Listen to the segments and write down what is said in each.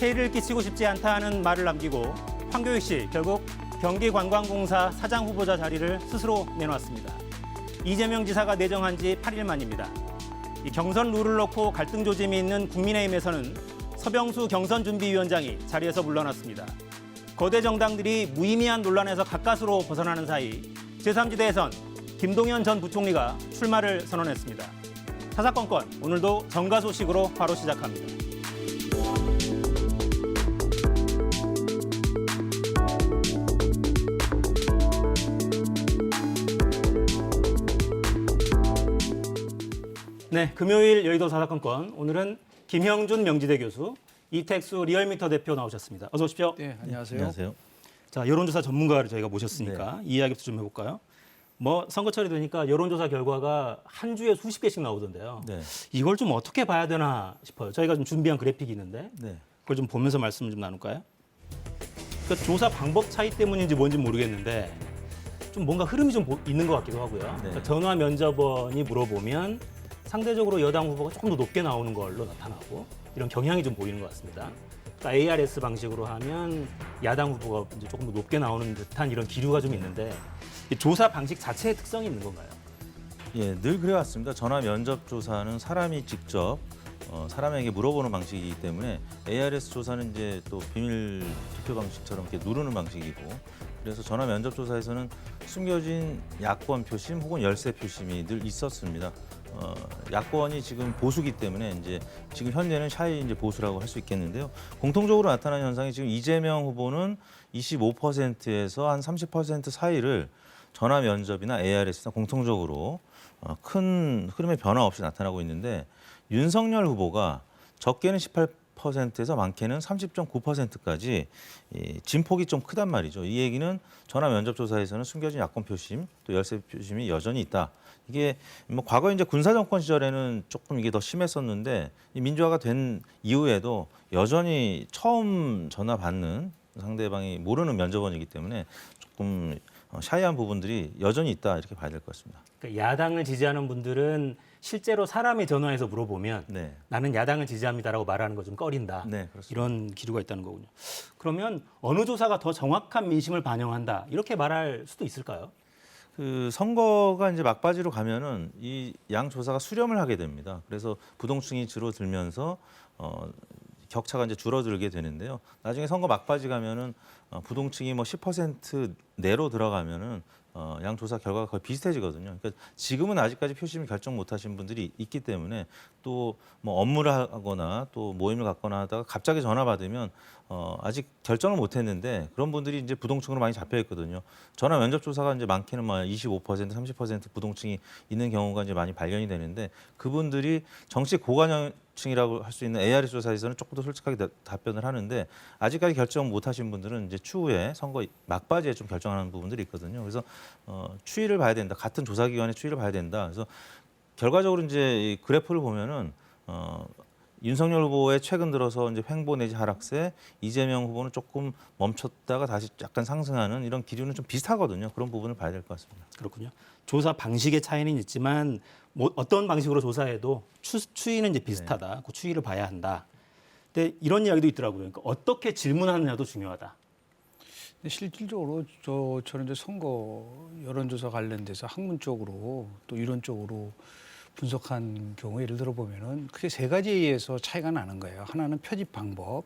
해를 끼치고 싶지 않다는 말을 남기고 황교익 씨 결국 경기관광공사 사장 후보자 자리를 스스로 내놓았습니다. 이재명 지사가 내정한 지 8일 만입니다. 이 경선 룰을 놓고 갈등 조짐이 있는 국민의힘에서는 서병수 경선준비위원장이 자리에서 물러났습니다. 거대 정당들이 무의미한 논란에서 가까스로 벗어나는 사이 제3지대에선 김동연 전 부총리가 출마를 선언했습니다. 사사건건 오늘도 정가 소식으로 바로 시작합니다. 네, 금요일 여의도 사사건건 오늘은 김형준 명지대 교수, 이택수 리얼미터 대표 나오셨습니다. 어서 오십시오. 네, 안녕하세요. 안녕하세요. 자, 여론조사 전문가를 저희가 모셨으니까 네. 이 이야기부터 좀 해볼까요? 뭐 선거철이 되니까 여론조사 결과가 한 주에 수십 개씩 나오던데요. 네. 이걸 좀 어떻게 봐야 되나 싶어요. 저희가 좀 준비한 그래픽이 있는데 네. 그걸 좀 보면서 말씀을 좀 나눌까요? 그러니까 조사 방법 차이 때문인지 뭔지 모르겠는데 좀 뭔가 흐름이 좀 있는 것 같기도 하고요. 네. 그러니까 전화 면접원이 물어보면 상대적으로 여당 후보가 조금 더 높게 나오는 걸로 나타나고 이런 경향이 좀 보이는 것 같습니다. 그러니까 ARS 방식으로 하면 야당 후보가 이제 조금 더 높게 나오는 듯한 이런 기류가 좀 있는데 이 조사 방식 자체의 특성이 있는 건가요? 예, 늘 그래왔습니다. 전화 면접 조사는 사람이 직접 사람에게 물어보는 방식이기 때문에 ARS 조사는 이제 또 비밀 투표 방식처럼 이렇게 누르는 방식이고, 그래서 전화 면접 조사에서는 숨겨진 야권 표심 혹은 열세 표심이 늘 있었습니다. 야권이 지금 보수기 때문에 이제 지금 현재는 샤이 이제 보수라고 할 수 있겠는데요. 공통적으로 나타나는 현상이 지금 이재명 후보는 25%에서 한 30% 사이를 전화 면접이나 ARS나 공통적으로 큰 흐름의 변화 없이 나타나고 있는데, 윤석열 후보가 적게는 18%에서 많게는 30.9%까지 진폭이 좀 크단 말이죠. 이 얘기는 전화 면접 조사에서는 숨겨진 야권 표심 또 열세 표심이 여전히 있다. 이게 뭐 과거 이제 군사 정권 시절에는 조금 이게 더 심했었는데 이 민주화가 된 이후에도 여전히 처음 전화 받는 상대방이 모르는 면접원이기 때문에 조금 샤이한 부분들이 여전히 있다 이렇게 봐야 될 것 같습니다. 그러니까 야당을 지지하는 분들은 실제로 사람이 전화해서 물어보면 네. 나는 야당을 지지합니다라고 말하는 거 좀 꺼린다. 네, 그렇습니다. 이런 기류가 있다는 거군요. 그러면 어느 조사가 더 정확한 민심을 반영한다 이렇게 말할 수도 있을까요? 그 선거가 이제 막바지로 가면은 이 양 조사가 수렴을 하게 됩니다. 그래서 부동층이 줄어들면서 격차가 이제 줄어들게 되는데요. 나중에 선거 막바지 가면은 부동층이 뭐 10% 내로 들어가면은 양 조사 결과가 거의 비슷해지거든요. 그러니까 지금은 아직까지 표심을 결정 못하신 분들이 있기 때문에 또 뭐 업무를 하거나 또 모임을 갖거나 하다가 갑자기 전화 받으면 아직 결정을 못했는데 그런 분들이 이제 부동층으로 많이 잡혀 있거든요. 전화 면접 조사가 이제 많게는 뭐 25%, 30% 부동층이 있는 경우가 이제 많이 발견이 되는데 그분들이 정치 고관여층이라고 할 수 있는 ARS 조사에서는 조금 더 솔직하게 답변을 하는데 아직까지 결정 못하신 분들은 이제 추후에 선거 막바지에 좀 결정하는 부분들이 있거든요. 그래서 추이를 봐야 된다. 같은 조사기관의 추이를 봐야 된다. 그래서 결과적으로 이제 이 그래프를 보면은 윤석열 후보의 최근 들어서 이제 횡보 내지 하락세, 이재명 후보는 조금 멈췄다가 다시 약간 상승하는 이런 기류는 좀 비슷하거든요. 그런 부분을 봐야 될 것 같습니다. 그렇군요. 조사 방식의 차이는 있지만 뭐 어떤 방식으로 조사해도 추이는 이제 비슷하다. 그 추이를 봐야 한다. 근데 이런 이야기도 있더라고요. 그러니까 어떻게 질문하느냐도 중요하다. 근데 실질적으로 저는 이제 선거 여론조사 관련돼서 학문 쪽으로 또 이론 쪽으로 분석한 경우 예를 들어 보면은 크게 세 가지에 의해서 차이가 나는 거예요. 하나는 표집 방법,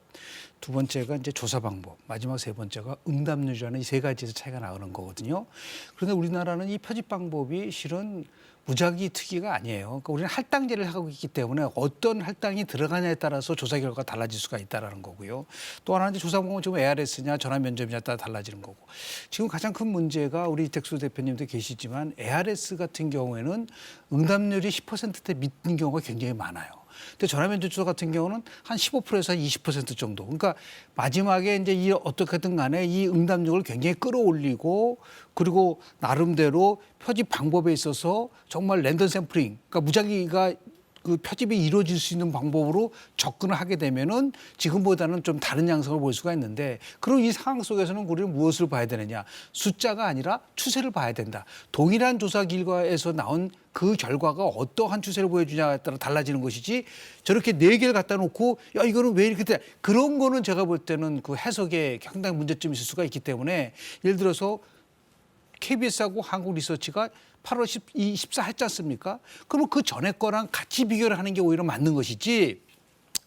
두 번째가 이제 조사 방법, 마지막 세 번째가 응답률이라는 이 세 가지에서 차이가 나오는 거거든요. 그런데 우리나라는 이 표집 방법이 실은 무작위 특이가 아니에요. 그러니까 우리는 할당제를 하고 있기 때문에 어떤 할당이 들어가냐에 따라서 조사 결과가 달라질 수가 있다는 거고요. 또 하나는 조사 방법은 지금 ARS냐 전화 면접이냐에 따라 달라지는 거고. 지금 가장 큰 문제가 우리 이택수 대표님도 계시지만 ARS 같은 경우에는 응답률이 10%대 밑인 경우가 굉장히 많아요. 근데 전화 면접 조사 같은 경우는 한 15%에서 20% 정도. 그러니까 마지막에 이제 이 어떻게든 간에 이 응답률을 굉장히 끌어올리고 그리고 나름대로 표집 방법에 있어서 정말 랜덤 샘플링, 그러니까 무작위가 그 표집이 이루어질 수 있는 방법으로 접근을 하게 되면은 지금보다는 좀 다른 양상을 볼 수가 있는데 그런 이 상황 속에서는 우리는 무엇을 봐야 되느냐? 숫자가 아니라 추세를 봐야 된다. 동일한 조사 결과에서 나온 그 결과가 어떠한 추세를 보여주냐에 따라 달라지는 것이지 저렇게 네 개를 갖다 놓고 야 이거는 왜 이렇게 돼? 그런 거는 제가 볼 때는 그 해석에 상당히 문제점이 있을 수가 있기 때문에 예를 들어서 KBS하고 한국리서치가 8월 14 했지 않습니까? 그러면 그 전에 거랑 같이 비교를 하는 게 오히려 맞는 것이지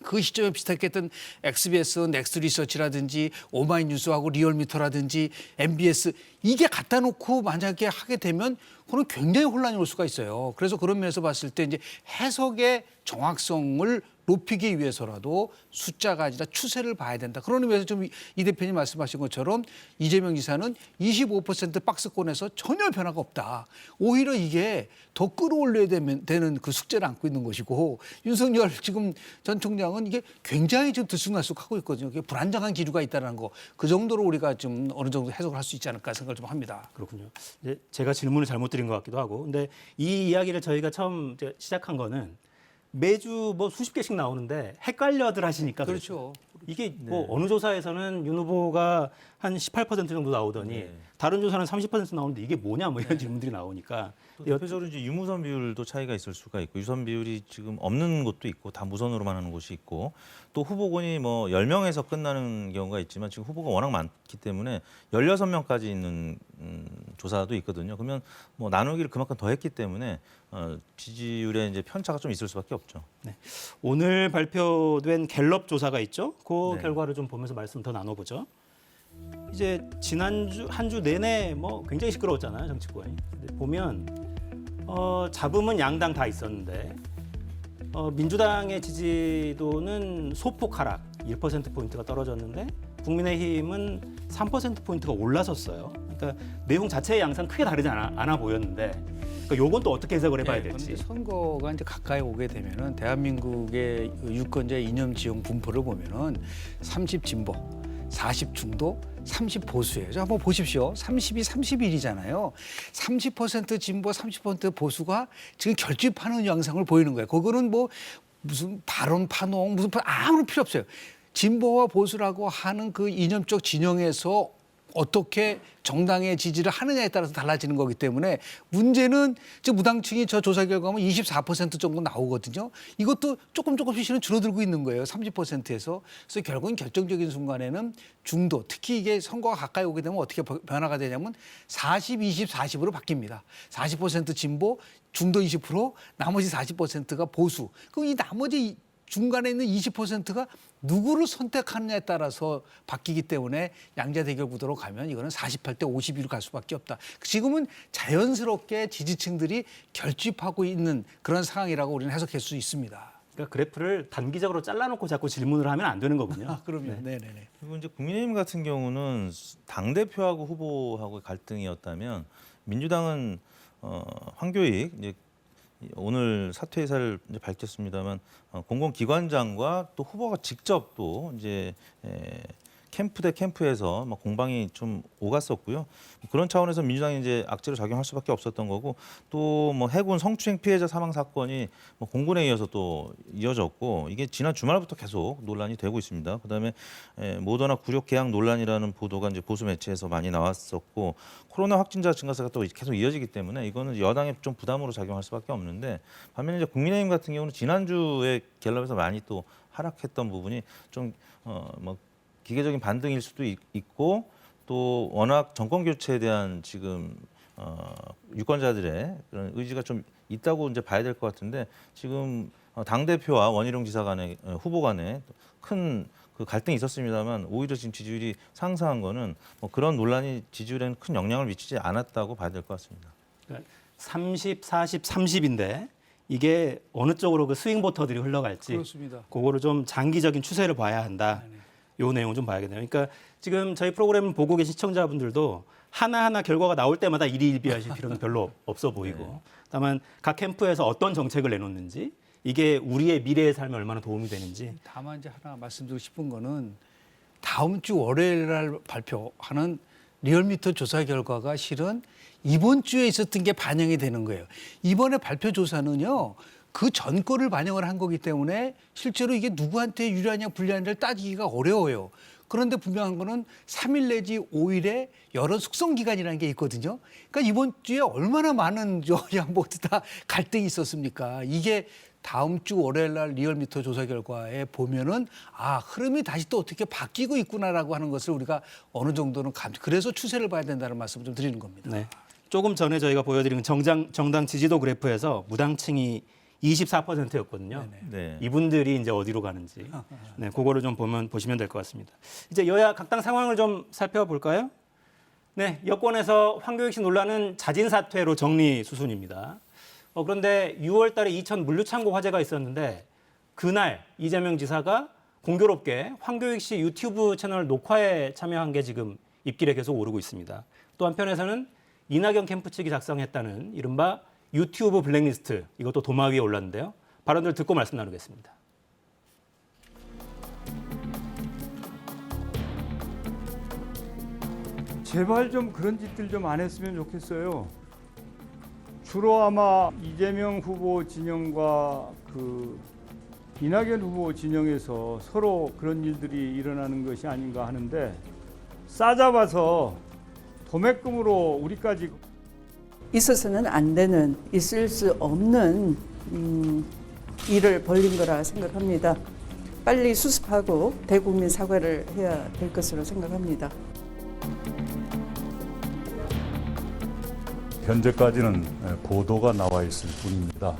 그 시점에 비슷하게 했던 SBS, 넥스트리서치라든지 오마이뉴스하고 리얼미터라든지 MBS 이게 갖다 놓고 만약에 하게 되면 그건 굉장히 혼란이 올 수가 있어요. 그래서 그런 면에서 봤을 때 이제 해석의 정확성을 높이기 위해서라도 숫자가 아니라 추세를 봐야 된다. 그런 의미에서 좀 이 대표님 말씀하신 것처럼 이재명 지사는 25% 박스권에서 전혀 변화가 없다. 오히려 이게 더 끌어올려야 되는 그 숙제를 안고 있는 것이고 윤석열 지금 전 총장은 이게 굉장히 지금 들쑥날쑥하고 있거든요. 이게 불안정한 기류가 있다는 거. 그 정도로 우리가 좀 어느 정도 해석을 할 수 있지 않을까 생각을 좀 합니다. 그렇군요. 이제 제가 질문을 잘못 드린 것 같기도 하고. 근데 이 이야기를 저희가 처음 이제 시작한 거는 매주 뭐 수십 개씩 나오는데 헷갈려들 하시니까 그렇죠. 이게 뭐 어느 조사에서는 윤 후보가 한 18% 정도 나오더니 다른 조사는 30% 나오는데 이게 뭐냐 뭐 이런 질문들이 나오니까 또 대표적으로 이제 유무선 비율도 차이가 있을 수가 있고 유선 비율이 지금 없는 곳도 있고 다 무선으로만 하는 곳이 있고 또 후보군이 뭐 10명에서 끝나는 경우가 있지만 지금 후보가 워낙 많기 때문에 16명까지 있는 조사도 있거든요. 그러면 뭐 나누기를 그만큼 더 했기 때문에 지지율에 이제 편차가 좀 있을 수밖에 없죠. 네. 오늘 발표된 갤럽 조사가 있죠. 그 네. 결과를 좀 보면서 말씀 더 나눠보죠. 이제 지난주 한 주 내내 뭐 굉장히 시끄러웠잖아요, 정치권이. 근데 보면 잡음은 양당 다 있었는데 민주당의 지지도는 소폭 하락, 1%포인트가 떨어졌는데 국민의힘은 3%포인트가 올라섰어요. 그러니까 내용 자체의 양상 크게 다르지 않아 보였는데 그러니까 요건 또 어떻게 해석을 해봐야 될지. 그런데 선거가 이제 가까이 오게 되면은 대한민국의 유권자 이념 지형 분포를 보면은 30 진보, 40 중도, 30 보수예요. 자, 한번 보십시오. 30이 31이잖아요. 30% 진보, 30% 보수가 지금 결집하는 양상을 보이는 거예요. 그거는 뭐 무슨 발언 파농, 무슨 아무런 필요 없어요. 진보와 보수라고 하는 그 이념적 진영에서 어떻게 정당의 지지를 하느냐에 따라서 달라지는 거기 때문에 문제는 지금 무당층이 저 조사 결과면 24% 정도 나오거든요. 이것도 조금씩 실은 줄어들고 있는 거예요. 30%에서. 그래서 결국은 결정적인 순간에는 중도, 특히 이게 선거가 가까이 오게 되면 어떻게 변화가 되냐면 40, 20, 40으로 바뀝니다. 40% 진보, 중도 20%, 나머지 40%가 보수. 그럼 이 나머지 중간에 있는 20%가 누구를 선택하느냐에 따라서 바뀌기 때문에 양자 대결 구도로 가면 이거는 48대 52로 갈 수밖에 없다. 지금은 자연스럽게 지지층들이 결집하고 있는 그런 상황이라고 우리는 해석할 수 있습니다. 그러니까 그래프를 단기적으로 잘라놓고 자꾸 질문을 하면 안 되는 거군요. 그럼요. 네. 네네네. 그리고 이제 국민의힘 같은 경우는 당 대표하고 후보하고의 갈등이었다면 민주당은 황교익 이제 오늘 사퇴 의사를 이제 밝혔습니다만 공공기관장과 또 후보가 직접 또 이제 캠프 대 캠프에서 막 공방이 좀 오갔었고요. 그런 차원에서 민주당이 이제 악재로 작용할 수밖에 없었던 거고 또 뭐 해군 성추행 피해자 사망 사건이 뭐 공군에 이어서 또 이어졌고 이게 지난 주말부터 계속 논란이 되고 있습니다. 그다음에 모더나 굴욕 계약 논란이라는 보도가 이제 보수 매체에서 많이 나왔었고 코로나 확진자 증가세가 또 계속 이어지기 때문에 이거는 여당에 좀 부담으로 작용할 수밖에 없는데 반면에 이제 국민의힘 같은 경우는 지난주에 갤럽에서 많이 또 하락했던 부분이 좀 뭐 기계적인 반등일 수도 있고 또 워낙 정권 교체에 대한 지금 유권자들의 그런 의지가 좀 있다고 이제 봐야 될 것 같은데 지금 당 대표와 원희룡 지사 간의 후보 간에 큰 그 갈등이 있었습니다만 오히려 지금 지지율이 상승한 거는 뭐 그런 논란이 지지율에는 큰 영향을 미치지 않았다고 봐야 될 것 같습니다. 그러니까 30, 40, 30인데 이게 어느 쪽으로 그 스윙 보터들이 흘러갈지 그렇습니다. 그거를 좀 장기적인 추세를 봐야 한다. 요 내용 좀 봐야겠네요. 그러니까 지금 저희 프로그램 보고 계신 시청자분들도 하나하나 결과가 나올 때마다 일희일비하실 필요는 별로 없어 보이고 다만 각 캠프에서 어떤 정책을 내놓는지 이게 우리의 미래의 삶에 얼마나 도움이 되는지 다만 이제 하나 말씀드리고 싶은 거는 다음 주 월요일 날 발표하는 리얼미터 조사 결과가 실은 이번 주에 있었던 게 반영이 되는 거예요. 이번에 발표 조사는요. 그 전권을 반영을 한 거기 때문에 실제로 이게 누구한테 유리하냐 불리하냐를 따지기가 어려워요. 그런데 분명한 거는 3일 내지 5일의 여론 숙성 기간이라는 게 있거든요. 그러니까 이번 주에 얼마나 많은 모두 다 갈등이 있었습니까? 이게 다음 주 월요일 날 리얼미터 조사 결과에 보면은 아, 흐름이 다시 또 어떻게 바뀌고 있구나라고 하는 것을 우리가 어느 정도는 그래서 추세를 봐야 된다는 말씀을 좀 드리는 겁니다. 네. 조금 전에 저희가 보여드린 정당 지지도 그래프에서 무당층이 24%였거든요. 네. 이분들이 이제 어디로 가는지, 네, 그거를 좀 보시면 될 것 같습니다. 이제 여야 각 당 상황을 좀 살펴볼까요? 네, 여권에서 황교익 씨 논란은 자진 사퇴로 정리 수순입니다. 그런데 6월달에 이천 물류창고 화재가 있었는데 그날 이재명 지사가 공교롭게 황교익 씨 유튜브 채널 녹화에 참여한 게 지금 입길에 계속 오르고 있습니다. 또 한편에서는 이낙연 캠프 측이 작성했다는 이른바 유튜브 블랙리스트, 이것도 도마 위에 올랐는데요. 발언들 듣고 말씀 나누겠습니다. 제발 좀 그런 짓들 좀 안 했으면 좋겠어요. 주로 아마 이재명 후보 진영과 그 이낙연 후보 진영에서 서로 그런 일들이 일어나는 것이 아닌가 하는데 싸잡아서 도매금으로 우리까지 있어서는 안 되는, 있을 수 없는 일을 벌린 거라 생각합니다. 빨리 수습하고 대국민 사과를 해야 될 것으로 생각합니다. 현재까지는 보도가 나와 있을 뿐입니다.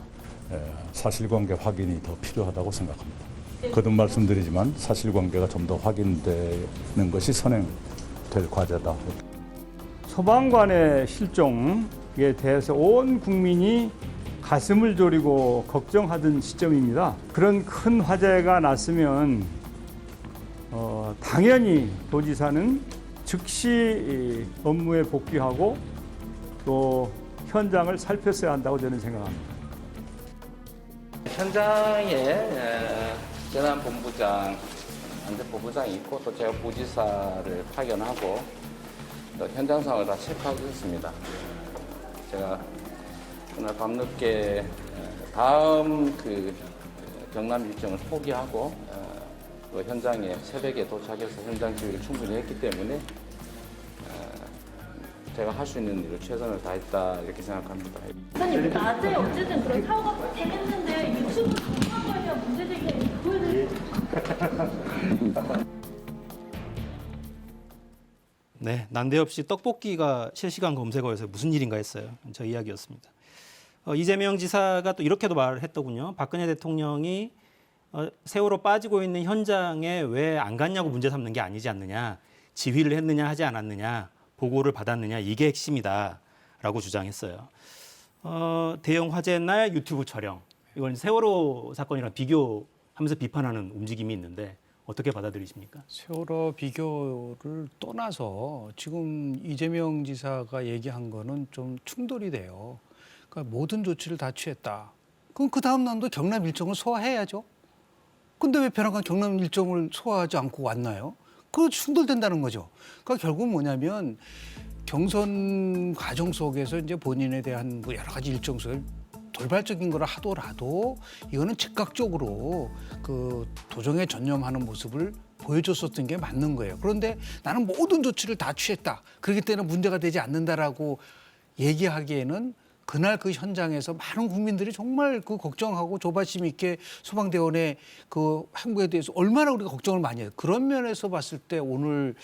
사실관계 확인이 더 필요하다고 생각합니다. 거듭 말씀드리지만 사실관계가 좀 더 확인되는 것이 선행될 과제다. 소방관의 실종에 대해서 온 국민이 가슴을 졸이고 걱정하던 시점입니다. 그런 큰 화재가 났으면 당연히 도지사는 즉시 업무에 복귀하고 또 현장을 살폈어야 한다고 저는 생각합니다. 현장에 재난본부장, 안전본부장이 있고 또 제가 부지사를 파견하고 또 현장 상황을 다 체크하고 있습니다. 제가 오늘 밤늦게 다음 그 경남 일정을 포기하고 또 현장에 새벽에 도착해서 현장 지휘를 충분히 했기 때문에 제가 할 수 있는 일을 최선을 다했다 이렇게 생각합니다. 사장님 낮에 어쨌든 그런 사고가 되겠는데 유튜브 방송한 거에 대한 문제제기가 그거에 대해서 네, 난데없이 떡볶이가 실시간 검색어에서 무슨 일인가 했어요. 저 이야기였습니다. 이재명 지사가 또 이렇게도 말을 했더군요. 박근혜 대통령이 세월호 빠지고 있는 현장에 왜 안 갔냐고 문제 삼는 게 아니지 않느냐. 지휘를 했느냐 하지 않았느냐. 보고를 받았느냐. 이게 핵심이다라고 주장했어요. 대형 화재 날 유튜브 촬영. 이건 세월호 사건이랑 비교하면서 비판하는 움직임이 있는데 어떻게 받아들이십니까? 세월호 비교를 떠나서 지금 이재명 지사가 얘기한 거는 좀 충돌이 돼요. 그러니까 모든 조치를 다 취했다. 그럼 그 다음 날도 경남 일정을 소화해야죠. 근데 왜 변화가 경남 일정을 소화하지 않고 왔나요? 그거 충돌된다는 거죠. 그러니까 결국 뭐냐면 경선 과정 속에서 이제 본인에 대한 뭐 여러 가지 일정 속에 돌발적인 거를 하더라도 이거는 즉각적으로 그 도정에 전념하는 모습을 보여줬었던 게 맞는 거예요. 그런데 나는 모든 조치를 다 취했다. 그렇기 때문에 문제가 되지 않는다라고 얘기하기에는 그날 그 현장에서 많은 국민들이 정말 그 걱정하고 조바심 있게 소방대원의 그 행보에 대해서 얼마나 우리가 걱정을 많이 해요. 그런 면에서 봤을 때 오늘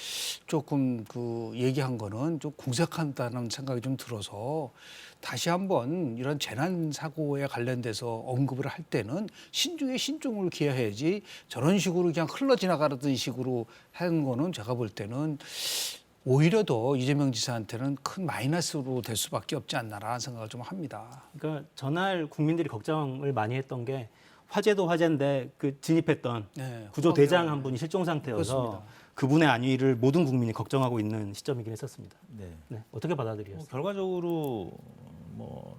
조금 그 얘기한 거는 좀 궁색하다는 생각이 좀 들어서 다시 한번 이런 재난 사고에 관련돼서 언급을 할 때는 신중에 신중을 기해야지 저런 식으로 그냥 흘러 지나가는 식으로 하는 거는 제가 볼 때는 오히려 더 이재명 지사한테는 큰 마이너스로 될 수밖에 없지 않나라는 생각을 좀 합니다. 그러니까 전날 국민들이 걱정을 많이 했던 게 화재도 화재인데 그 진입했던 네, 구조대장 한 분이 실종 상태여서 그렇습니다. 그분의 안위를 모든 국민이 걱정하고 있는 시점이긴 했었습니다. 네. 네, 어떻게 받아들이셨어요? 결과적으로 뭐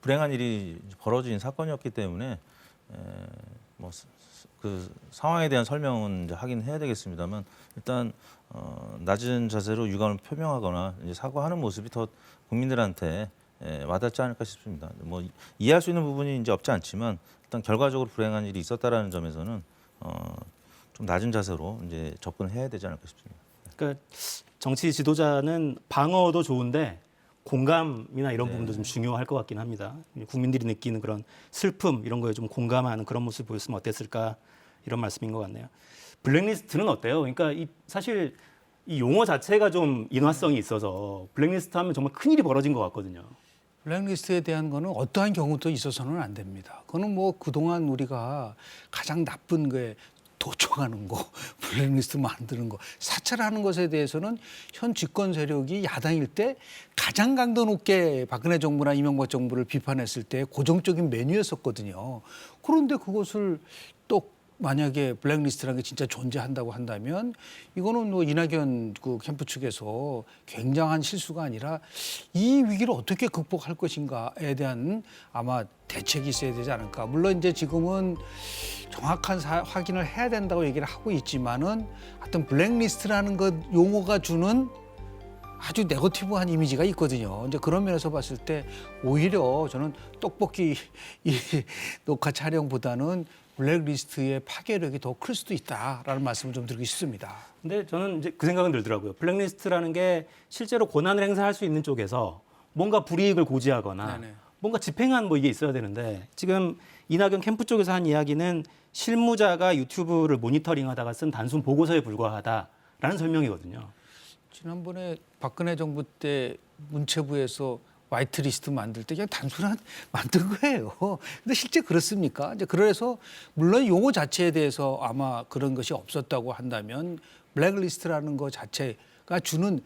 불행한 일이 벌어진 사건이었기 때문에 뭐 그 상황에 대한 설명은 이제 하긴 해야 되겠습니다만 일단 낮은 자세로 유감을 표명하거나 이제 사과하는 모습이 더 국민들한테 와닿지 않을까 싶습니다. 뭐 이해할 수 있는 부분이 이제 없지 않지만 일단 결과적으로 불행한 일이 있었다라는 점에서는 좀 낮은 자세로 이제 접근해야 되지 않을까 싶습니다. 그러니까 정치 지도자는 방어도 좋은데 공감이나 이런 부분도 좀 중요할 것 같긴 합니다. 국민들이 느끼는 그런 슬픔 이런 거에 좀 공감하는 그런 모습 보였으면 어땠을까 이런 말씀인 것 같네요. 블랙리스트는 어때요? 그러니까 사실 이 용어 자체가 좀 인화성이 있어서 블랙리스트 하면 정말 큰일이 벌어진 것 같거든요. 블랙리스트에 대한 거는 어떠한 경우도 있어서는 안 됩니다. 그거는 뭐 그동안 우리가 가장 나쁜 거에 도청하는 거, 블랙리스트 만드는 거, 사찰하는 것에 대해서는 현 집권 세력이 야당일 때 가장 강도 높게 박근혜 정부나 이명박 정부를 비판했을 때 고정적인 메뉴였었거든요. 그런데 그것을 또 만약에 블랙리스트라는 게 진짜 존재한다고 한다면 이거는 뭐 이낙연 그 캠프 측에서 굉장한 실수가 아니라 이 위기를 어떻게 극복할 것인가에 대한 아마 대책이 있어야 되지 않을까. 물론 이제 지금은 정확한 확인을 해야 된다고 얘기를 하고 있지만은 어떤 블랙리스트라는 것 용어가 주는 아주 네거티브한 이미지가 있거든요. 이제 그런 면에서 봤을 때 오히려 저는 떡볶이 이 녹화 촬영보다는 블랙리스트의 파괴력이 더 클 수도 있다라는 말씀을 좀 드리고 싶습니다. 근데 저는 이제 그 생각은 들더라고요. 블랙리스트라는 게 실제로 권한을 행사할 수 있는 쪽에서 뭔가 불이익을 고지하거나 네네. 뭔가 집행한 뭐 이게 있어야 되는데 지금 이낙연 캠프 쪽에서 한 이야기는 실무자가 유튜브를 모니터링하다가 쓴 단순 보고서에 불과하다라는 설명이거든요. 지난번에 박근혜 정부 때 문체부에서 화이트리스트 만들 때 그냥 단순한 만든 거예요. 근데 실제 그렇습니까? 이제 그래서 물론 용어 자체에 대해서 아마 그런 것이 없었다고 한다면 블랙리스트라는 것 자체가 주는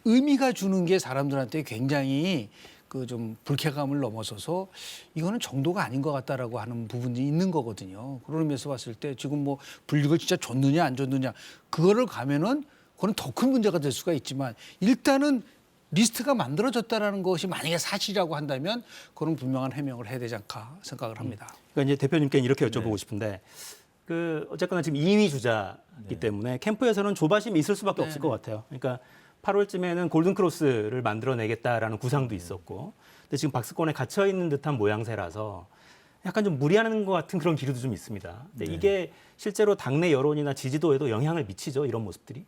의미가 주는 게 사람들한테 굉장히 그 좀 불쾌감을 넘어서서 이거는 정도가 아닌 것 같다라고 하는 부분이 있는 거거든요. 그런 의미에서 봤을 때 지금 뭐 불이익을 진짜 줬느냐 안 줬느냐 그거를 가면은 그건 더 큰 문제가 될 수가 있지만 일단은 리스트가 만들어졌다라는 것이 만약에 사실이라고 한다면 그건 분명한 해명을 해야 되지 않을까 생각을 합니다. 그러니까 이제 대표님께 이렇게 여쭤보고 싶은데 그 어쨌거나 지금 2위 주자이기 때문에 캠프에서는 조바심이 있을 수밖에 없을 것 같아요. 그러니까 8월쯤에는 골든크로스를 만들어내겠다라는 구상도 있었고 근데 지금 박스권에 갇혀 있는 듯한 모양새라서 약간 좀 무리하는 것 같은 그런 기류도 좀 있습니다. 근데 이게 실제로 당내 여론이나 지지도에도 영향을 미치죠, 이런 모습들이?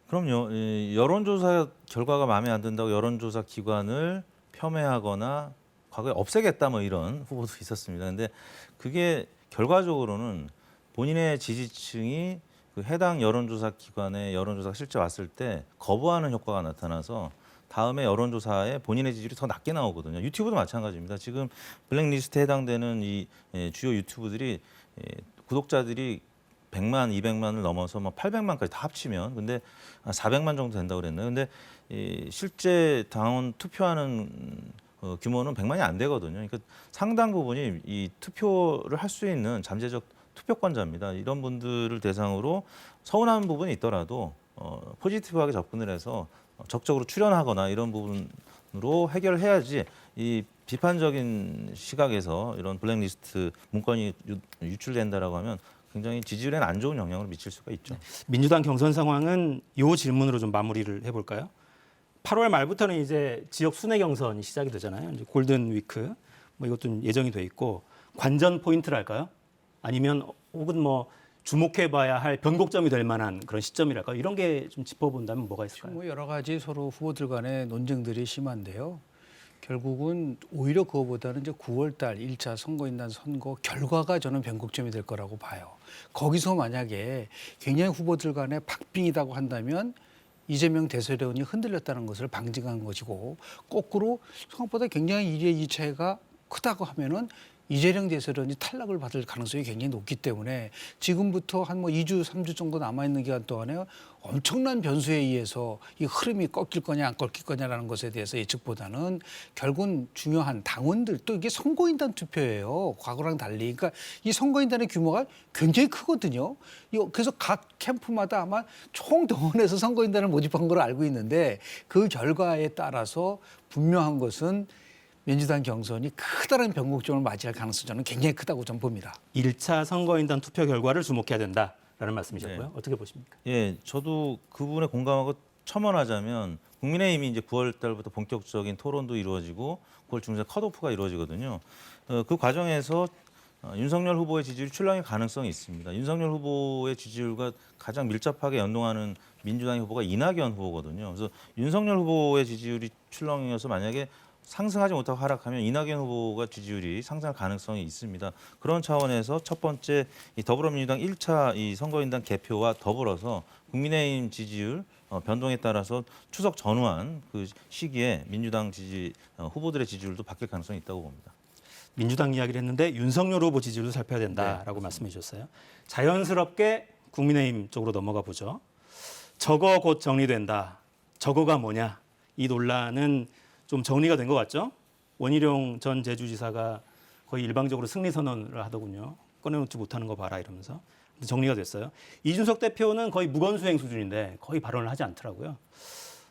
그럼요. 여론조사 결과가 마음에 안 든다고 여론조사 기관을 폄훼하거나 과거에 없애겠다 뭐 이런 후보도 있었습니다. 근데 그게 결과적으로는 본인의 지지층이 그 해당 여론조사 기관에 여론조사가 실제 왔을 때 거부하는 효과가 나타나서 다음에 여론조사에 본인의 지지율이 더 낮게 나오거든요. 유튜브도 마찬가지입니다. 지금 블랙리스트에 해당되는 이 주요 유튜브들이 구독자들이 100만, 200만을 넘어서 뭐 800만까지 다 합치면 근데 400만 정도 된다고 그랬나요? 근데 실제 당원 투표하는 규모는 100만이 안 되거든요. 그러니까 상당 부분이 이 투표를 할 수 있는 잠재적 투표권자입니다. 이런 분들을 대상으로 서운한 부분이 있더라도 포지티브하게 접근을 해서 적극적으로 출연하거나 이런 부분으로 해결해야지 이 비판적인 시각에서 이런 블랙리스트 문건이 유출된다라고 하면 굉장히 지지율에는 안 좋은 영향을 미칠 수가 있죠. 민주당 경선 상황은 이 질문으로 좀 마무리를 해볼까요? 8월 말부터는 이제 지역 순회 경선이 시작이 되잖아요. 이제 골든 위크 뭐 이것도 예정이 돼 있고 관전 포인트랄까요? 아니면 혹은 뭐 주목해봐야 할 변곡점이 될 만한 그런 시점이랄까요? 이런 게 좀 짚어본다면 뭐가 있을까요? 뭐 여러 가지 서로 후보들 간의 논쟁들이 심한데요. 결국은 오히려 그거보다는 이제 9월 달 1차 선거인단 선거 결과가 저는 변곡점이 될 거라고 봐요. 거기서 만약에 굉장히 후보들 간에 박빙이라고 한다면 이재명 대세론이 흔들렸다는 것을 방증한 것이고 거꾸로 생각보다 굉장히 1회 2차가 크다고 하면은 이재명 대세론이 탈락을 받을 가능성이 굉장히 높기 때문에 지금부터 한 뭐 2주, 3주 정도 남아있는 기간 동안에 엄청난 변수에 의해서 이 흐름이 꺾일 거냐 안 꺾일 거냐라는 것에 대해서 예측보다는 결국은 중요한 당원들 또 이게 선거인단 투표예요. 과거랑 달리. 그러니까 이 선거인단의 규모가 굉장히 크거든요. 그래서 각 캠프마다 아마 총동원해서 선거인단을 모집한 걸로 알고 있는데 그 결과에 따라서 분명한 것은 민주당 경선이 크다는 변곡점을 맞이할 가능성이 저는 굉장히 크다고 좀 봅니다. 1차 선거인단 투표 결과를 주목해야 된다라는 말씀이셨고요. 네. 어떻게 보십니까? 예, 저도 그 부분에 공감하고 첨언하자면 국민의힘이 이제 9월 달부터 본격적인 토론도 이루어지고 9월 중순에 컷오프가 이루어지거든요. 그 과정에서 윤석열 후보의 지지율 출렁일 가능성이 있습니다. 윤석열 후보의 지지율과 가장 밀접하게 연동하는 민주당의 후보가 이낙연 후보거든요. 그래서 윤석열 후보의 지지율이 출렁이어서 만약에 상승하지 못하고 하락하면 이낙연 후보가 지지율이 상승할 가능성이 있습니다. 그런 차원에서 첫 번째 이 더불어민주당 1차 이 선거인단 개표와 더불어서 국민의힘 지지율 변동에 따라서 추석 전후한 그 시기에 민주당 후보들의 지지율도 바뀔 가능성이 있다고 봅니다. 민주당 이야기를 했는데 윤석열 후보 지지율도 살펴야 된다라고 말씀해 주셨어요. 자연스럽게 국민의힘 쪽으로 넘어가 보죠. 저거 곧 정리된다. 저거가 뭐냐? 이 논란은 좀 정리가 된 것 같죠? 원희룡 전 제주지사가 거의 일방적으로 승리 선언을 하더군요. 꺼내놓지 못하는 거 봐라 이러면서. 정리가 됐어요. 이준석 대표는 거의 무건수행 수준인데 거의 발언을 하지 않더라고요.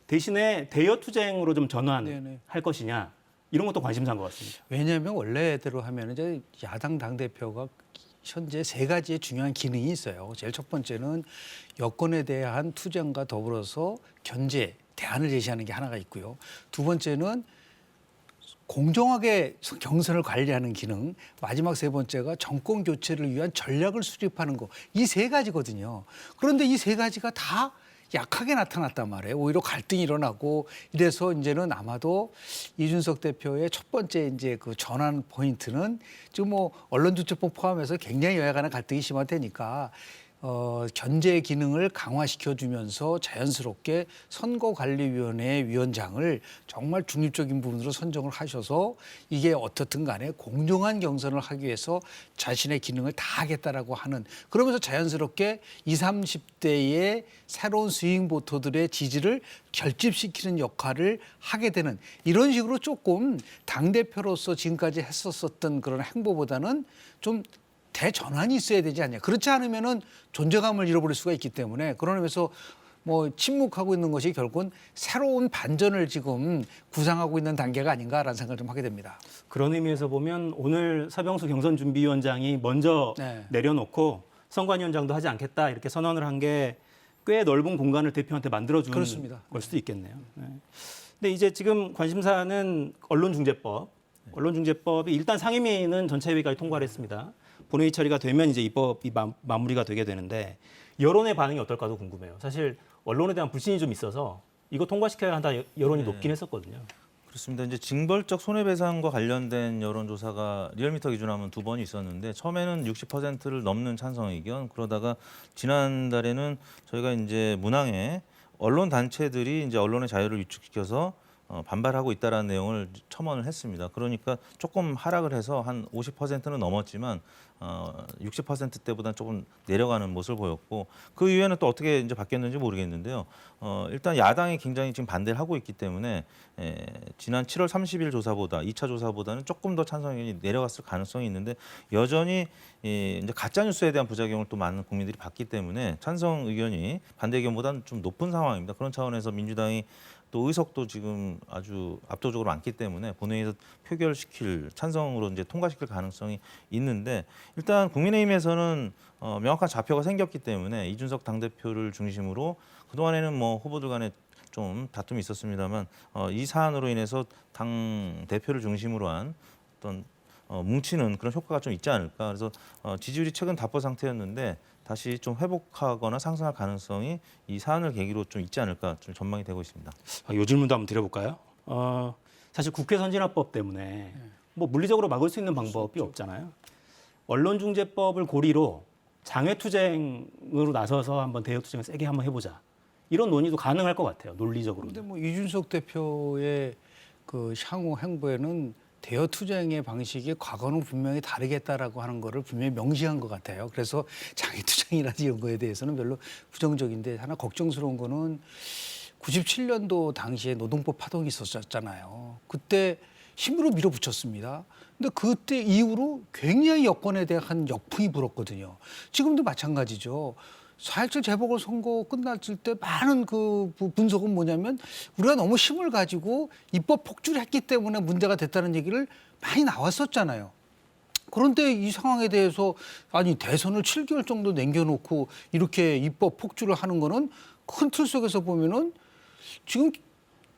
대신에 대여 투쟁으로 좀 전환할 것이냐 이런 것도 관심사인 것 같습니다. 왜냐하면 원래대로 하면 이제 야당 당대표가 현재 세 가지의 중요한 기능이 있어요. 제일 첫 번째는 여권에 대한 투쟁과 더불어서 견제, 대안을 제시하는 게 하나가 있고요. 두 번째는 공정하게 경선을 관리하는 기능, 마지막 세 번째가 정권 교체를 위한 전략을 수립하는 거. 이 세 가지거든요. 그런데 이 세 가지가 다 약하게 나타났단 말이에요. 오히려 갈등이 일어나고 이래서 이제는 아마도 이준석 대표의 첫 번째 이제 그 전환 포인트는 지금 뭐 언론주체법 포함해서 굉장히 여야간의 갈등이 심화되니까 견제 기능을 강화시켜주면서 자연스럽게 선거관리위원회 위원장을 정말 중립적인 부분으로 선정을 하셔서 이게 어떻든 간에 공정한 경선을 하기 위해서 자신의 기능을 다 하겠다라고 하는 그러면서 자연스럽게 20, 30대의 새로운 스윙 보터들의 지지를 결집시키는 역할을 하게 되는 이런 식으로 조금 당대표로서 지금까지 했었던 그런 행보보다는 좀 대전환이 있어야 되지 않냐. 그렇지 않으면은 존재감을 잃어버릴 수가 있기 때문에 그런 의미에서 뭐 침묵하고 있는 것이 결국은 새로운 반전을 지금 구상하고 있는 단계가 아닌가라는 생각을 좀 하게 됩니다. 그런 의미에서 보면 오늘 서병수 경선준비위원장이 먼저 내려놓고 선관위원장도 하지 않겠다 이렇게 선언을 한 게 꽤 넓은 공간을 대표한테 만들어준 그렇습니다. 걸 수도 있겠네요. 네. 근데 이제 지금 관심사는 언론중재법. 언론중재법이 일단 상임위는 전체회의까지 통과를 했습니다. 본회의 처리가 되면 이제 입법이 마무리가 되게 되는데 여론의 반응이 어떨까도 궁금해요. 사실 언론에 대한 불신이 좀 있어서 이거 통과시켜야 한다 여론이 높긴 했었거든요. 그렇습니다. 이제 징벌적 손해배상과 관련된 여론조사가 리얼미터 기준하면 2번이 있었는데 처음에는 60%를 넘는 찬성 의견 그러다가 지난달에는 저희가 이제 문항에 언론 단체들이 이제 언론의 자유를 위축시켜서 반발하고 있다라는 내용을 첨언을 했습니다. 그러니까 조금 하락을 해서 한 50%는 넘었지만 60%대보다는 조금 내려가는 모습을 보였고 그 이후에는 또 어떻게 이제 바뀌었는지 모르겠는데요. 일단 야당이 굉장히 지금 반대를 하고 있기 때문에 지난 7월 30일 조사보다 2차 조사보다는 조금 더 찬성 의견이 내려갔을 가능성이 있는데 여전히 이제 가짜 뉴스에 대한 부작용을 또 많은 국민들이 봤기 때문에 찬성 의견이 반대 의견보다는 좀 높은 상황입니다. 그런 차원에서 민주당이 또 의석도 지금 아주 압도적으로 많기 때문에 본회의에서 표결시킬 찬성으로 이제 통과시킬 가능성이 있는데 일단 국민의힘에서는 명확한 좌표가 생겼기 때문에 이준석 당대표를 중심으로 그동안에는 뭐 후보들 간에 좀 다툼이 있었습니다만 이 사안으로 인해서 당 대표를 중심으로 한 어떤 뭉치는 그런 효과가 좀 있지 않을까. 그래서 지지율이 최근 답보 상태였는데 다시 좀 회복하거나 상승할 가능성이 이 사안을 계기로 좀 있지 않을까 좀 전망이 되고 있습니다. 요 질문도 한번 드려볼까요? 사실 국회 선진화법 때문에 뭐 물리적으로 막을 수 있는 방법이 없잖아요. 언론중재법을 고리로 장외투쟁으로 나서서 한번 대여투쟁을 세게 한번 해보자. 이런 논의도 가능할 것 같아요. 논리적으로. 근데 뭐 이준석 대표의 그 향후 행보에는 대여 투쟁의 방식이 과거는 분명히 다르겠다라고 하는 거를 분명히 명시한 것 같아요. 그래서 장애 투쟁이라든지 이런 거에 대해서는 별로 부정적인데 하나 걱정스러운 거는 97년도 당시에 노동법 파동이 있었잖아요. 그때 힘으로 밀어붙였습니다. 근데 그때 이후로 굉장히 여권에 대한 역풍이 불었거든요. 지금도 마찬가지죠. 4.17 재보궐선거 끝났을 때 많은 그 분석은 뭐냐면 우리가 너무 힘을 가지고 입법 폭주를 했기 때문에 문제가 됐다는 얘기를 많이 나왔었잖아요. 그런데 이 상황에 대해서 아니 대선을 7개월 정도 남겨놓고 이렇게 입법 폭주를 하는 거는 큰 틀 속에서 보면은 지금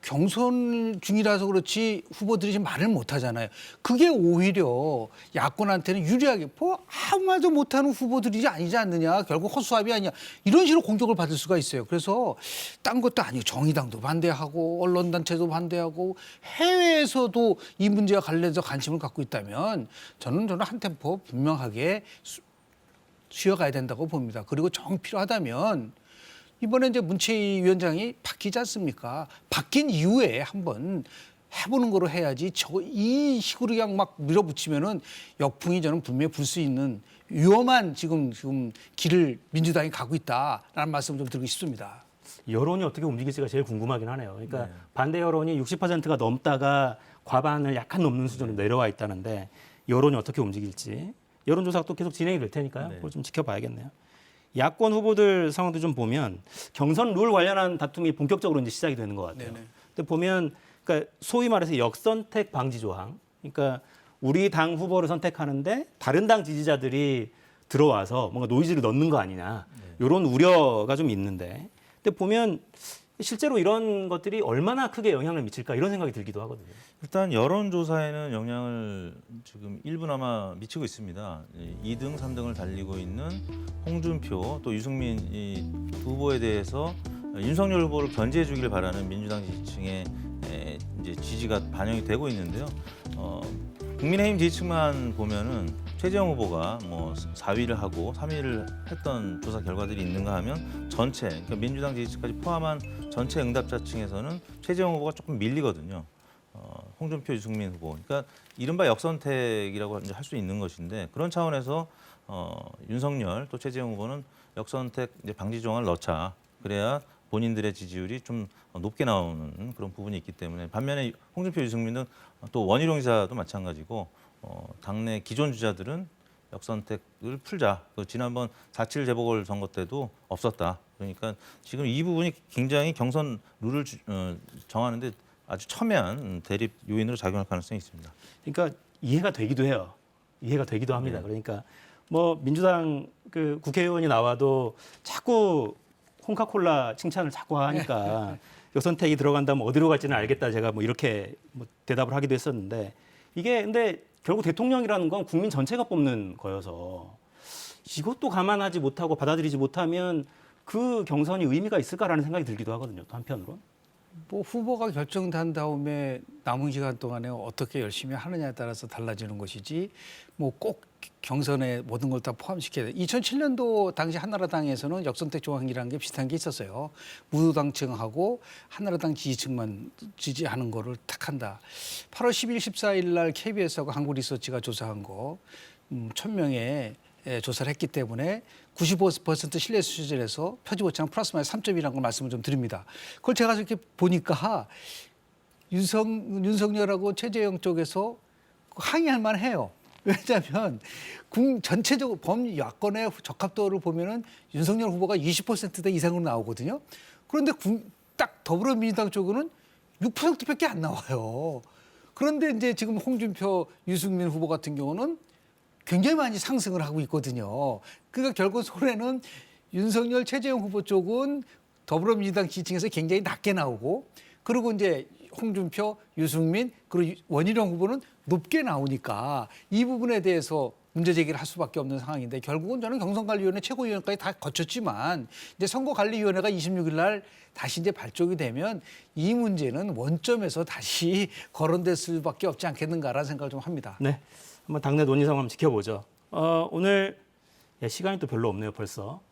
경선 중이라서 그렇지 후보들이 지금 말을 못 하잖아요. 그게 오히려 야권한테는 유리하게 뭐 아무 말도 못하는 후보들이 아니지 않느냐. 결국 허수아비 아니냐. 이런 식으로 공격을 받을 수가 있어요. 그래서 딴 것도 아니고 정의당도 반대하고 언론단체도 반대하고 해외에서도 이 문제와 관련해서 관심을 갖고 있다면 저는 한 템포 분명하게 쉬어가야 된다고 봅니다. 그리고 정 필요하다면 이번에 이제 문체위 위원장이 바뀌지 않습니까? 바뀐 이후에 한번 해보는 거로 해야지 이 식으로 그냥 막 밀어붙이면은 역풍이 저는 분명히 불 수 있는 위험한 지금 길을 민주당이 가고 있다라는 말씀을 좀 드리고 싶습니다. 여론이 어떻게 움직일지가 제일 궁금하긴 하네요. 그러니까 반대 여론이 60%가 넘다가 과반을 약간 넘는 수준으로 내려와 있다는데 여론이 어떻게 움직일지 여론조사가 또 계속 진행이 될 테니까요. 그걸 좀 지켜봐야겠네요. 야권 후보들 상황도 좀 보면 경선 룰 관련한 다툼이 본격적으로 이제 시작이 되는 것 같아요. 근데 보면 그러니까 소위 말해서 역선택 방지 조항. 그러니까 우리 당 후보를 선택하는데 다른 당 지지자들이 들어와서 뭔가 노이즈를 넣는 거 아니냐. 이런 우려가 좀 있는데. 근데 보면 실제로 이런 것들이 얼마나 크게 영향을 미칠까 이런 생각이 들기도 하거든요. 일단 여론조사에는 영향을 지금 일부나마 미치고 있습니다. 2등, 3등을 달리고 있는 홍준표 또 유승민 이 두 후보에 대해서 윤석열 후보를 견제해 주길 바라는 민주당 지지층의 이제 지지가 반영이 되고 있는데요. 국민의힘 지지층만 보면은 최재형 후보가 뭐 4위를 하고 3위를 했던 조사 결과들이 있는가 하면 전체 그러니까 민주당 지지층까지 포함한 전체 응답자층에서는 최재형 후보가 조금 밀리거든요. 홍준표, 유승민 후보. 그러니까 이른바 역선택이라고 이제 할 수 있는 것인데 그런 차원에서 윤석열 또 최재형 후보는 역선택 이제 방지 조항을 넣자. 그래야 본인들의 지지율이 좀 높게 나오는 그런 부분이 있기 때문에 반면에 홍준표, 유승민은 또 원희룡 지사도 마찬가지고 당내 기존 주자들은 역선택을 풀자. 지난번 4.7 재보궐선거 때도 없었다. 그러니까 지금 이 부분이 굉장히 경선 룰을 정하는데 아주 첨예한 대립 요인으로 작용할 가능성이 있습니다. 그러니까 이해가 되기도 해요. 이해가 되기도 합니다. 그러니까 뭐 민주당 그 국회의원이 나와도 자꾸 콩카콜라 칭찬을 자꾸 하니까 역선택이 들어간다면 어디로 갈지는 알겠다. 제가 뭐 이렇게 뭐 대답을 하기도 했었는데 이게 근데 결국 대통령이라는 건 국민 전체가 뽑는 거여서 이것도 감안하지 못하고 받아들이지 못하면 그 경선이 의미가 있을까라는 생각이 들기도 하거든요. 또 한편으로. 뭐 후보가 결정된 다음에 남은 시간 동안에 어떻게 열심히 하느냐에 따라서 달라지는 것이지 뭐 꼭 경선에 모든 걸 다 포함시켜야 돼. 2007년도 당시 한나라당에서는 역선택 조항이라는 게 비슷한 게 있었어요. 무당층하고 한나라당 지지층만 지지하는 거를 탁 한다. 8월 10일, 14일 날 KBS하고 한국리서치가 조사한 거 1,000명의 조사를 했기 때문에 95% 신뢰 수준에서 표지 오차는 플러스 마이너스 3점이라는 걸 말씀을 좀 드립니다. 그걸 제가 이렇게 보니까 윤석열하고 최재형 쪽에서 항의할 만해요. 왜냐하면 전체적으로 범야권의 적합도를 보면은 윤석열 후보가 20%대 이상으로 나오거든요. 그런데 딱 더불어민주당 쪽은 6%밖에 안 나와요. 그런데 이제 지금 홍준표, 유승민 후보 같은 경우는 굉장히 많이 상승을 하고 있거든요. 그러니까 결국 손해는 윤석열, 최재형 후보 쪽은 더불어민주당 지지층에서 굉장히 낮게 나오고 그리고 이제 홍준표, 유승민 그리고 원희룡 후보는 높게 나오니까 이 부분에 대해서 문제 제기를 할 수밖에 없는 상황인데 결국은 저는 경선관리위원회 최고위원까지 다 거쳤지만 이제 선거관리위원회가 26일 날 다시 이제 발족이 되면 이 문제는 원점에서 다시 거론될 수밖에 없지 않겠는가라는 생각을 좀 합니다. 네. 한번 당내 논의 상황 한번 지켜보죠. 오늘 시간이 또 별로 없네요, 벌써.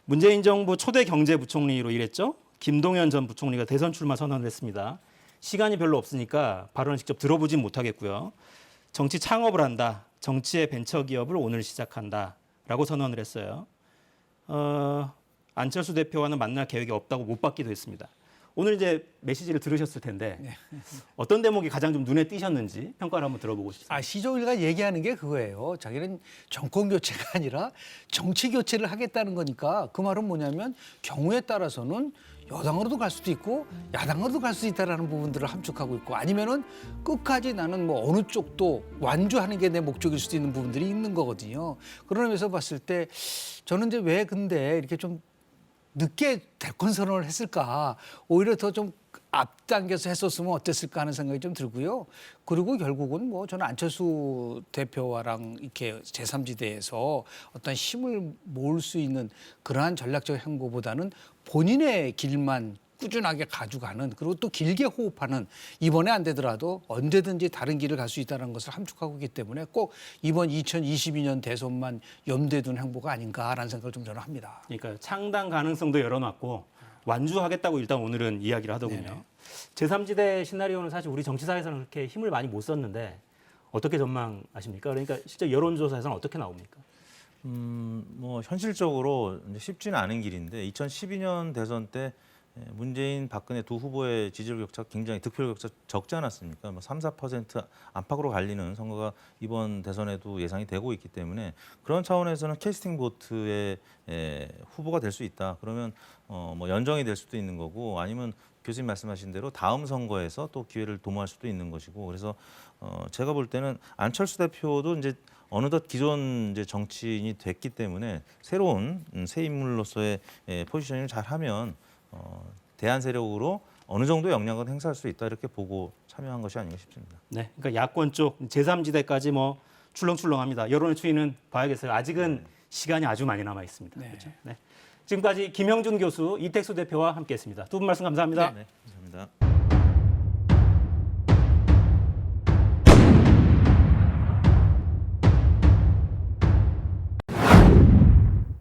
문재인 정부 초대 경제부총리로 일했죠. 김동연 전 부총리가 대선 출마 선언을 했습니다. 시간이 별로 없으니까 발언을 직접 들어보진 못하겠고요. 정치 창업을 한다. 정치의 벤처기업을 오늘 시작한다라고 선언을 했어요. 안철수 대표와는 만날 계획이 없다고 못 받기도 했습니다. 오늘 이제 메시지를 들으셨을 텐데 어떤 대목이 가장 좀 눈에 띄셨는지 평가를 한번 들어보고 싶습니다. 시종일관 얘기하는 게 그거예요. 자기는 정권 교체가 아니라 정치 교체를 하겠다는 거니까 그 말은 뭐냐면 경우에 따라서는 여당으로도 갈 수도 있고 야당으로도 갈 수 있다라는 부분들을 함축하고 있고 아니면은 끝까지 나는 뭐 어느 쪽도 완주하는 게 내 목적일 수도 있는 부분들이 있는 거거든요. 그런 의미에서 봤을 때 저는 이제 왜 근데 이렇게 좀 늦게 대권 선언을 했을까? 오히려 더 좀 앞당겨서 했었으면 어땠을까 하는 생각이 좀 들고요. 그리고 결국은 뭐 저는 안철수 대표와랑 이렇게 제3지대에서 어떤 힘을 모을 수 있는 그러한 전략적 행보보다는 본인의 길만 꾸준하게 가져가는, 그리고 또 길게 호흡하는, 이번에 안 되더라도 언제든지 다른 길을 갈 수 있다는 것을 함축하고 있기 때문에 꼭 이번 2022년 대선만 염두에 둔 행보가 아닌가라는 생각을 좀 저는 합니다. 그러니까 창당 가능성도 열어놨고 완주하겠다고 일단 오늘은 이야기를 하더군요. 네네. 제3지대 시나리오는 사실 우리 정치사에서는 그렇게 힘을 많이 못 썼는데 어떻게 전망하십니까? 그러니까 실제 여론조사에서는 어떻게 나옵니까? 뭐 현실적으로 이제 쉽지는 않은 길인데 2012년 대선 때 문재인, 박근혜 두 후보의 지지율 격차 굉장히 득표율 격차 적지 않았습니까? 뭐 3, 4% 안팎으로 갈리는 선거가 이번 대선에도 예상이 되고 있기 때문에 그런 차원에서는 캐스팅 보트의 후보가 될 수 있다. 그러면 뭐 연정이 될 수도 있는 거고 아니면 교수님 말씀하신 대로 다음 선거에서 또 기회를 도모할 수도 있는 것이고 그래서 제가 볼 때는 안철수 대표도 이제 어느덧 기존 이제 정치인이 됐기 때문에 새로운 새 인물로서의 포지셔닝을 잘하면 대안 세력으로 어느 정도 영향을 행사할 수 있다 이렇게 보고 참여한 것이 아닌가 싶습니다. 네, 그러니까 야권 쪽 제3지대까지 뭐 출렁출렁합니다. 여론의 추이는 봐야겠어요. 아직은 시간이 아주 많이 남아 있습니다. 네. 그렇죠? 네. 지금까지 김영준 교수, 이택수 대표와 함께했습니다. 두 분 말씀 감사합니다. 네.